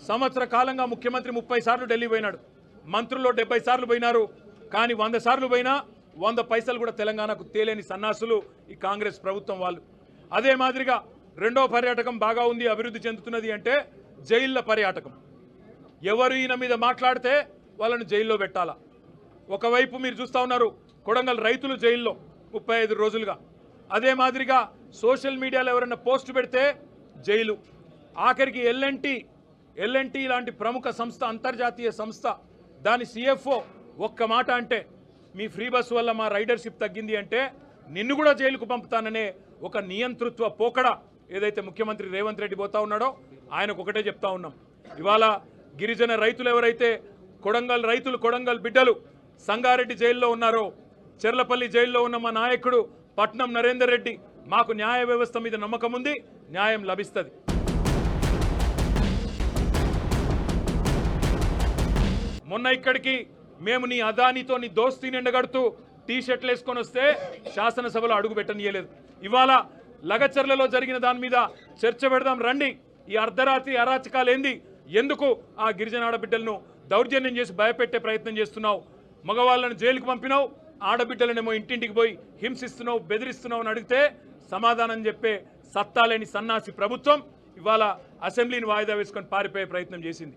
సంవత్సర కాలంగా ముఖ్యమంత్రి 30 సార్లు ఢిల్లీ పోయినాడు, మంత్రులు 70 సార్లు పోయినారు. కానీ 100 సార్లు పోయినా 100 పైసలు కూడా తెలంగాణకు తేలేని సన్నాసులు ఈ కాంగ్రెస్ ప్రభుత్వం వాళ్ళు. అదే మాదిరిగా రెండో పర్యాటకం బాగా ఉంది, అభివృద్ధి చెందుతున్నది అంటే జైళ్ళ పర్యాటకం. ఎవరు ఈయన మీద మాట్లాడితే వాళ్ళను జైల్లో పెట్టాలా. ఒకవైపు మీరు చూస్తూ ఉన్నారు కొడంగల్ రైతులు జైల్లో 35 రోజులుగా. అదే మాదిరిగా సోషల్ మీడియాలో ఎవరైనా పోస్ట్ పెడితే జైలు. ఆఖరికి ఎల్ఎన్టీ లాంటి ప్రముఖ సంస్థ, అంతర్జాతీయ సంస్థ, దాని CFO ఒక్క మాట అంటే మీ ఫ్రీ బస్ వల్ల మా రైడర్షిప్ తగ్గింది అంటే నిన్ను కూడా జైలుకు పంపుతాననే ఒక నియంతృత్వ పోకడ ఏదైతే ముఖ్యమంత్రి రేవంత్ రెడ్డి పోతా ఉన్నాడో ఆయనకు ఒకటే చెప్తా ఉన్నాం. ఇవాళ గిరిజన రైతులు ఎవరైతే కొడంగల్ రైతులు, కొడంగల్ బిడ్డలు సంగారెడ్డి జైల్లో ఉన్నారో, చెర్లపల్లి జైల్లో ఉన్న మా నాయకుడు పట్నం నరేందర్ రెడ్డి, మాకు న్యాయ వ్యవస్థ మీద నమ్మకం ఉంది, న్యాయం లభిస్తుంది. మొన్న ఇక్కడికి మేము నీ అదానితో నీ దోస్తీని ఎండగడుతూ టీ-షర్ట్లు వేసుకొని వస్తే శాసనసభలో అడుగు పెట్టనీయలేదు. ఇవాళ లగచర్లలో జరిగిన దాని మీద చర్చ పెడదాం రండి. ఈ అర్ధరాత్రి అరాచకాలేంది, ఎందుకు ఆ గిరిజన ఆడబిడ్డలను దౌర్జన్యం చేసి భయపెట్టే ప్రయత్నం చేస్తున్నావు, మగవాళ్ళను జైలుకు పంపినావు, ఆడబిడ్డలనేమో ఇంటింటికి పోయి హింసిస్తున్నావు, బెదిరిస్తున్నావు అని అడిగితే సమాధానం చెప్పే సత్తా లేని సన్నాసి ప్రభుత్వం ఇవాళ అసెంబ్లీని వాయిదా వేసుకొని పారిపోయే ప్రయత్నం చేసింది.